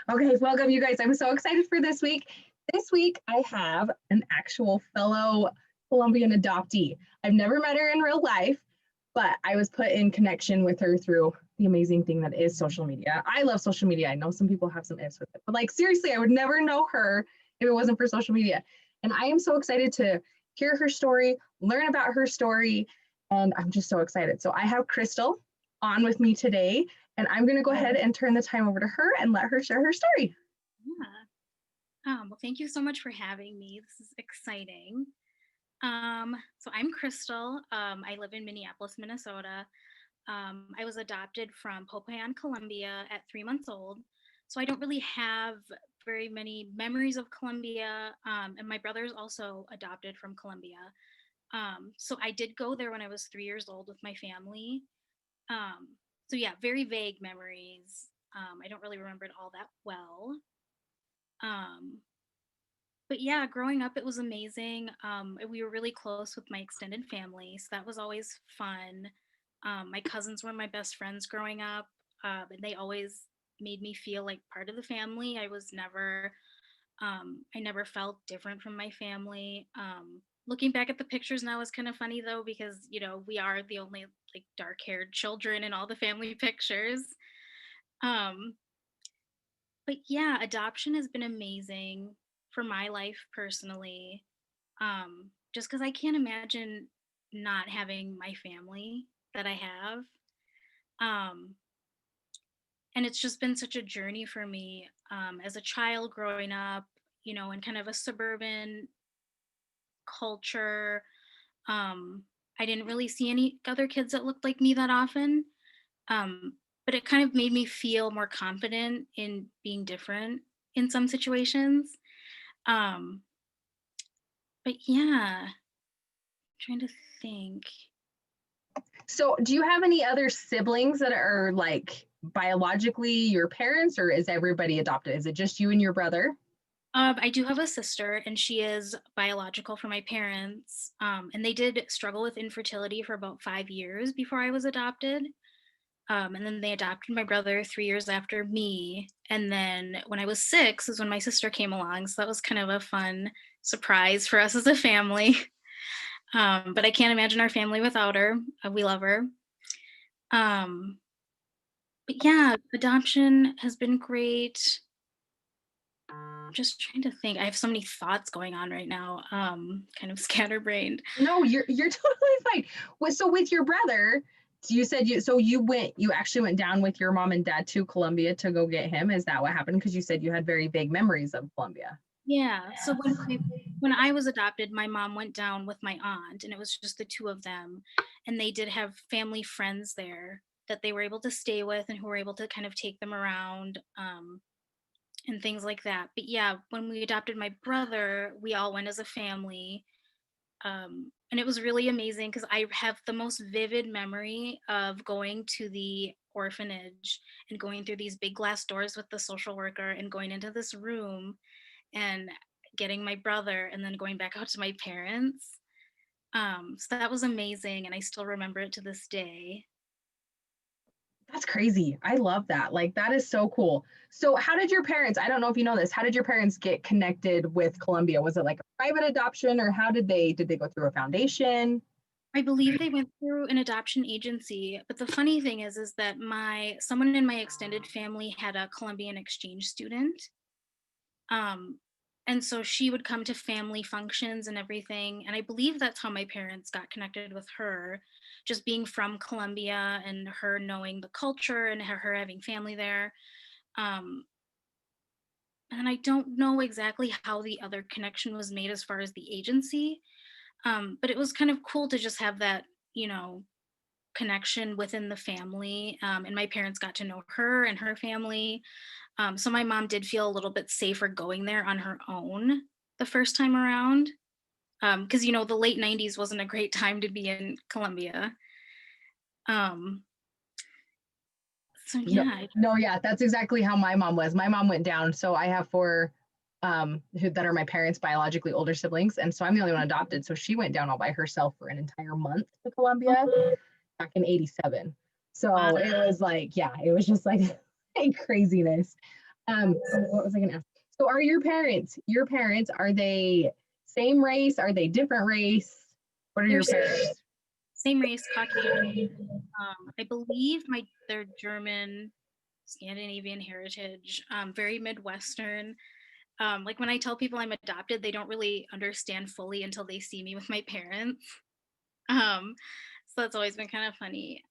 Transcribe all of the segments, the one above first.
Okay, welcome you guys. I'm so excited for this week. This week I have an actual fellow Colombian adoptee. I've never met her in real life, but I was put in connection with her through the amazing thing that is social media. I love social media. I know some people have some ifs with it, but like seriously, I would never know her if it wasn't for social media. And I am so excited to hear her story, learn about her story, and I'm just so excited. So I have Krystal on with me today. And I'm going to go ahead and turn the time over to her and let her share her story. Well, thank you so much for having me. This is exciting. So I'm Krystal. I live in Minneapolis, Minnesota. I was adopted from Popayan, Colombia at 3 months old. So I don't really have very many memories of Colombia. And my brother is also adopted from Colombia. So I did go there when I was 3 years old with my family. So yeah, very vague memories. I don't really remember it all that well. But yeah, growing up, it was amazing. We were really close with my extended family, so that was always fun. My cousins were my best friends growing up, and they always made me feel like part of the family. I never felt different from my family. Looking back at the pictures now is kind of funny though, because we are the only like dark-haired children in all the family pictures. Um, but yeah, adoption has been amazing for my life personally. Just because I can't imagine not having my family that I have. Um, and it's just been such a journey for me as a child growing up, in kind of a suburban culture. Um, I didn't really see any other kids that looked like me that often. But it kind of made me feel more confident in being different in some situations. Um, but yeah, trying to think. So, do you have any other siblings that are like biologically your parents, or is everybody adopted? Is it just you and your brother? I do have a sister, and she is biological for my parents. And they did struggle with infertility for about 5 years before I was adopted. And then they adopted my brother 3 years after me. And then when I was 6 is when my sister came along. So that was kind of a fun surprise for us as a family. But I can't imagine our family without her. We love her. Um, but yeah, adoption has been great. I'm just trying to think. I have so many thoughts going on right now. Kind of scatterbrained. No, you're totally fine. So with your brother, you said you actually went down with your mom and dad to Colombia to go get him. Is that what happened? Because you said you had very vague memories of Colombia. Yeah. So when I was adopted, my mom went down with my aunt, and it was just the two of them, and they did have family friends there that they were able to stay with and who were able to kind of take them around. And things like that. But yeah, when we adopted my brother, we all went as a family. And it was really amazing because I have the most vivid memory of going to the orphanage and going through these big glass doors with the social worker and going into this room and getting my brother and then going back out to my parents. So that was amazing. And I still remember it to this day. That's crazy. I love that. Like that is so cool. So how did your parents, I don't know if you know this, how did your parents get connected with Colombia? Was it like a private adoption or how did they go through a foundation? I believe they went through an adoption agency, but the funny thing is that someone in my extended family had a Colombian exchange student. Um, and so she would come to family functions and everything. And I believe that's how my parents got connected with her, just being from Colombia and her knowing the culture and her having family there. Um, and I don't know exactly how the other connection was made as far as the agency, but it was kind of cool to just have that, connection within the family. And my parents got to know her and her family. So my mom did feel a little bit safer going there on her own the first time around. Because, the late 90s wasn't a great time to be in Colombia. Um, so No, yeah. no, yeah, that's exactly how my mom was. My mom went down. So I have four that are my parents' biologically older siblings. And so I'm the only one adopted. So she went down all by herself for an entire month to Colombia back in 87. So Wow. it was like, yeah, it was just like craziness. What was I going to ask? So are your parents, are they same race? Are they different race? What are They're your parents? same race, Caucasian. I believe they're German, Scandinavian heritage, very Midwestern. Like when I tell people I'm adopted, they don't really understand fully until they see me with my parents. Um, so that's always been kind of funny.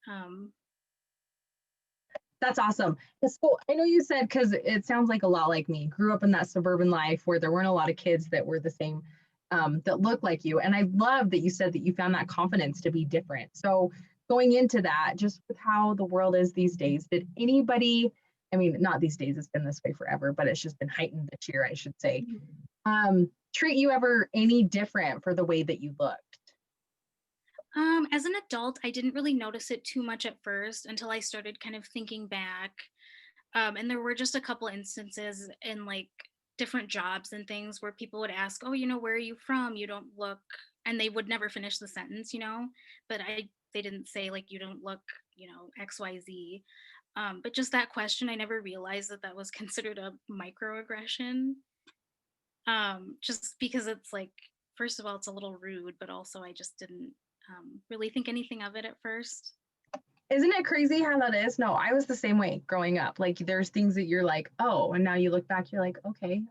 That's awesome. So I know you said, because it sounds like a lot like me, grew up in that suburban life where there weren't a lot of kids that were the same, that looked like you. And I love that you said that you found that confidence to be different. So going into that, just with how the world is these days, did anybody, I mean, not these days, it's been this way forever, but it's just been heightened this year, I should say, treat you ever any different for the way that you looked? As an adult, I didn't really notice it too much at first until I started kind of thinking back. And there were just a couple instances in like different jobs and things where people would ask, "Oh, where are you from? You don't look," and they would never finish the sentence, but they didn't say like you don't look, XYZ. But just that question, I never realized that that was considered a microaggression. Just because it's like, first of all, it's a little rude, but also I just didn't really think anything of it at first. Isn't it crazy how that is? No, I was the same way growing up. Like there's things that you're like, oh, and now you look back, you're like, okay,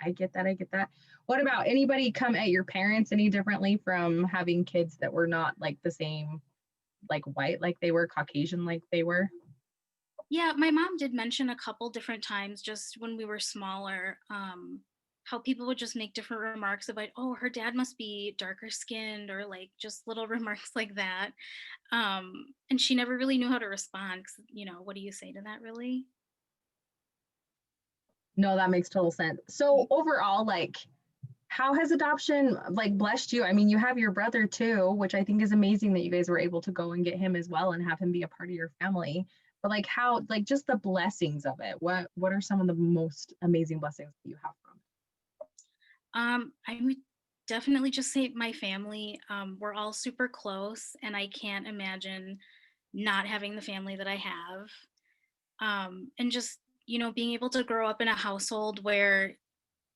I get that, I get that. What about anybody come at your parents any differently from having kids that were not like the same, like white like they were, Caucasian like they were? Yeah, my mom did mention a couple different times just when we were smaller, how people would just make different remarks about, oh, her dad must be darker skinned, or like just little remarks like that. And she never really knew how to respond. 'Cause, what do you say to that, really? No, that makes total sense. So overall, like how has adoption like blessed you? I mean, you have your brother too, which I think is amazing that you guys were able to go and get him as well and have him be a part of your family. But like how, like just the blessings of it. What are some of the most amazing blessings that you have from it? I would definitely just say my family. We're all super close, and I can't imagine not having the family that I have. And just, being able to grow up in a household where,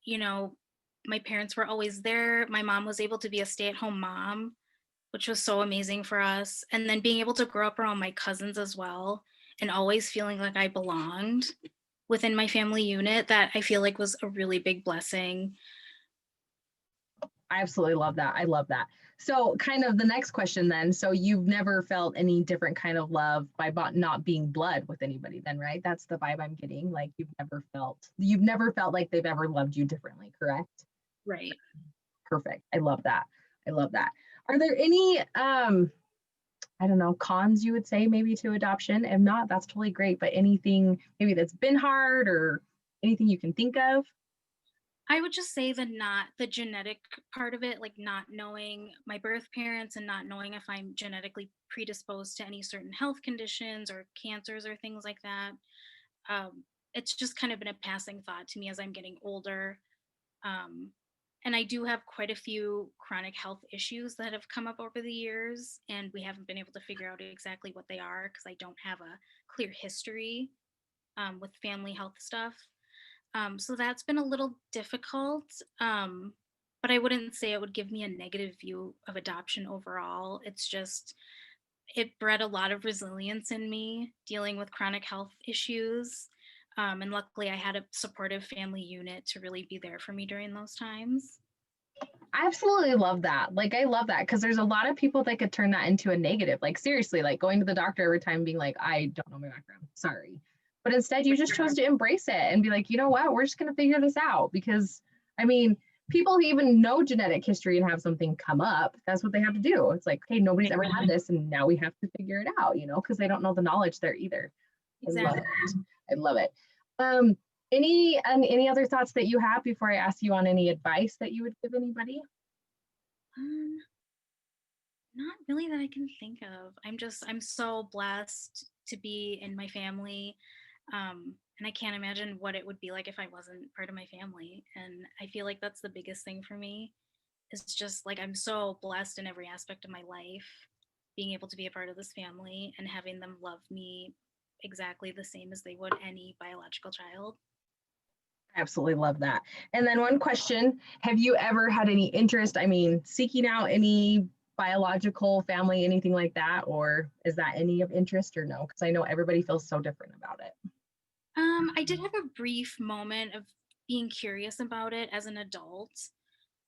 you know, my parents were always there. My mom was able to be a stay at home mom, which was so amazing for us. And then being able to grow up around my cousins as well, and always feeling like I belonged within my family unit, that I feel like was a really big blessing. I absolutely love that. I love that. So, kind of the next question then. So, you've never felt any different kind of love by not being blood with anybody, then, right? That's the vibe I'm getting. Like, you've never felt like they've ever loved you differently, correct? Right. Perfect. I love that. I love that. Are there any, I don't know, cons you would say maybe to adoption? If not, that's totally great. But anything maybe that's been hard or anything you can think of? I would just say the genetic part of it, like not knowing my birth parents and not knowing if I'm genetically predisposed to any certain health conditions or cancers or things like that. It's just kind of been a passing thought to me as I'm getting older. Um, and I do have quite a few chronic health issues that have come up over the years, and we haven't been able to figure out exactly what they are because I don't have a clear history with family health stuff. So that's been a little difficult. But I wouldn't say it would give me a negative view of adoption overall. It's just, it bred a lot of resilience in me dealing with chronic health issues. And luckily, I had a supportive family unit to really be there for me during those times. I absolutely love that. Like, I love that because there's a lot of people that could turn that into a negative. Like, seriously, like going to the doctor every time being like, I don't know my background. Sorry. But instead, you just chose to embrace it and be like, you know what? We're just going to figure this out because, I mean, people who even know genetic history and have something come up, that's what they have to do. It's like, hey, nobody's ever had this and now we have to figure it out, because they don't know the knowledge there either. I love Exactly. it. I love it. Um, any other thoughts that you have before I ask you on any advice that you would give anybody? Um, Not really that I can think of. I'm so blessed to be in my family. And I can't imagine what it would be like if I wasn't part of my family. And I feel like that's the biggest thing for me. It's just like I'm so blessed in every aspect of my life, being able to be a part of this family and having them love me exactly the same as they would any biological child. Absolutely love that. And then one question, have you ever had any interest, I mean, seeking out any biological family, anything like that? Or is that any of interest or no? Because I know everybody feels so different about it. I did have a brief moment of being curious about it as an adult,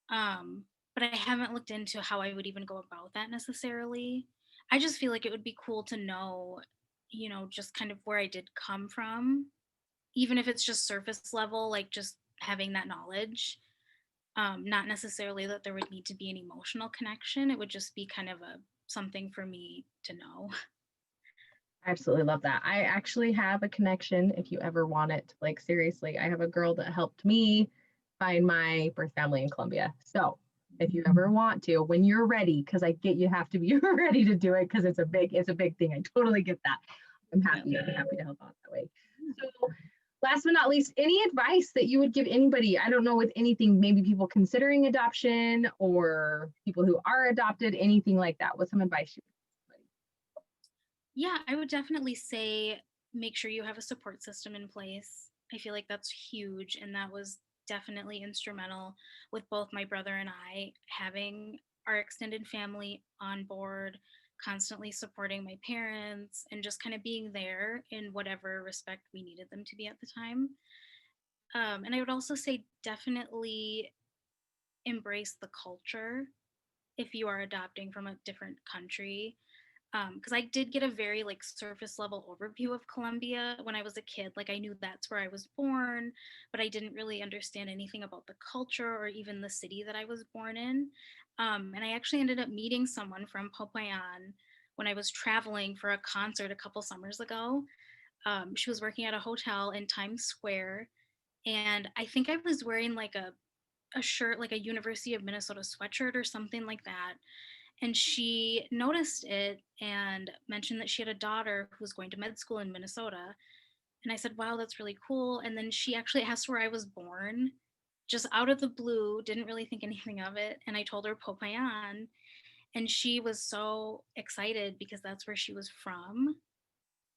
but I haven't looked into how I would even go about that necessarily. I just feel like it would be cool to know, just kind of where I did come from, even if it's just surface level, like just having that knowledge. Not necessarily that there would need to be an emotional connection. It would just be kind of a something for me to know. I absolutely love that. I actually have a connection if you ever want it. Like, seriously, I have a girl that helped me find my birth family in Colombia. So if you ever want to, when you're ready, because I get you have to be ready to do it because it's a big thing. I totally get that. I'm happy to help out that way. So last but not least, any advice that you would give anybody? I don't know, with anything, maybe people considering adoption or people who are adopted, anything like that. What's some advice you would give Yeah, I would definitely say make sure you have a support system in place. I feel like that's huge. And that was definitely instrumental with both my brother and I having our extended family on board, constantly supporting my parents, and just kind of being there in whatever respect we needed them to be at the time. And I would also say definitely embrace the culture if you are adopting from a different country, because I did get a very like surface level overview of Colombia when I was a kid. Like I knew that's where I was born, but I didn't really understand anything about the culture or even the city that I was born in. And I actually ended up meeting someone from Popayan when I was traveling for a concert a couple summers ago. She was working at a hotel in Times Square, and I think I was wearing like a shirt, like a University of Minnesota sweatshirt or something like that. And she noticed it and mentioned that she had a daughter who was going to med school in Minnesota. And I said, wow, that's really cool. And then she actually asked where I was born, just out of the blue, didn't really think anything of it. And I told her Popayan. And she was so excited because that's where she was from.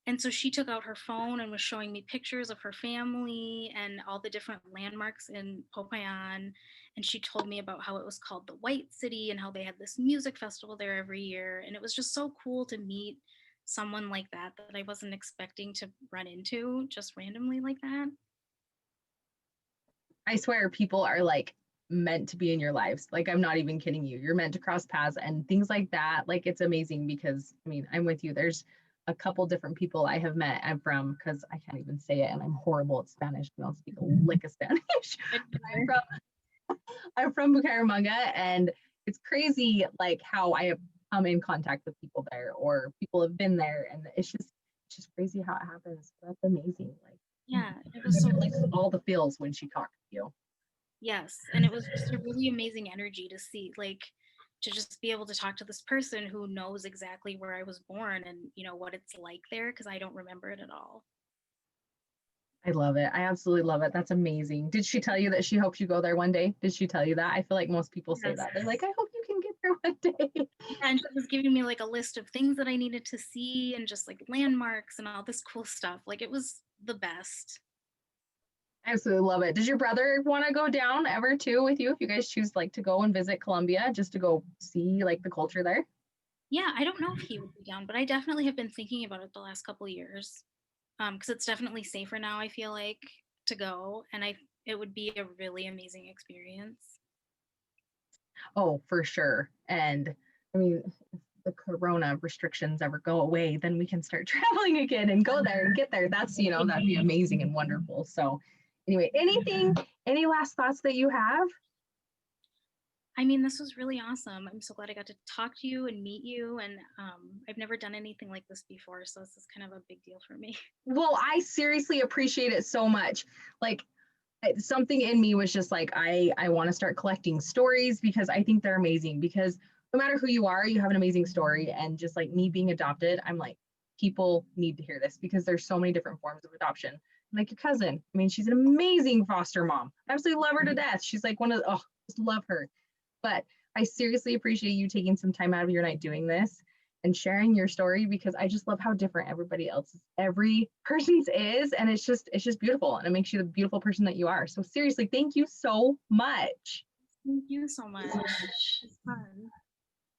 And so she took out her phone and was showing me pictures of her family and all the different landmarks in Popayan. And she told me about how it was called the White City and how they had this music festival there every year. And it was just so cool to meet someone like that that I wasn't expecting to run into just randomly like that. I swear people are like meant to be in your lives. Like, I'm not even kidding you. You're meant to cross paths and things like that. Like, it's amazing because I mean, I'm with you. There's a couple different people I have met. I'm from, because I can't even say it and I'm horrible at Spanish. I don't speak a lick of Spanish. I'm from Bucaramanga, and it's crazy like how I have come in contact with people there or people have been there, and it's just crazy how it happens. That's amazing. Like, Yeah, it you was so get, like all the feels when she talked to you. yes, and it was just a really amazing energy to see, like, to just be able to talk to this person who knows exactly where I was born and, what it's like there because I don't remember it at all. I love it. I absolutely love it. That's amazing. Did she tell you that she hopes you go there one day? Did she tell you that? I feel like most people say Yes. that. They're like, I hope you can get there one day. Yeah, and she was giving me like a list of things that I needed to see and just like landmarks and all this cool stuff. Like it was the best. I absolutely love it. Does your brother want to go down ever too with you if you guys choose like to go and visit Colombia just to go see like the culture there? Yeah, I don't know if he would be down, but I definitely have been thinking about it the last couple of years. Because it's definitely safer now, I feel like, to go, and it would be a really amazing experience. Oh, for sure. And I mean, if the corona restrictions ever go away, then we can start traveling again and go there and get there. That'd be amazing and wonderful. So, anyway, any last thoughts that you have? I mean, this was really awesome. I'm so glad I got to talk to you and meet you, and I've never done anything like this before, so this is kind of a big deal for me. Well, I seriously appreciate it so much. Like, something in me was just like, I want to start collecting stories because I think they're amazing. Because no matter who you are, you have an amazing story. And just like me being adopted, I'm like, people need to hear this because there's so many different forms of adoption. Like your cousin, I mean, she's an amazing foster mom. I absolutely love her to death. She's like just love her. But I seriously appreciate you taking some time out of your night doing this. and sharing your story, because I just love how different every person's is. And it's just beautiful. And it makes you the beautiful person that you are. So seriously, thank you so much. Thank you so much. It's fun.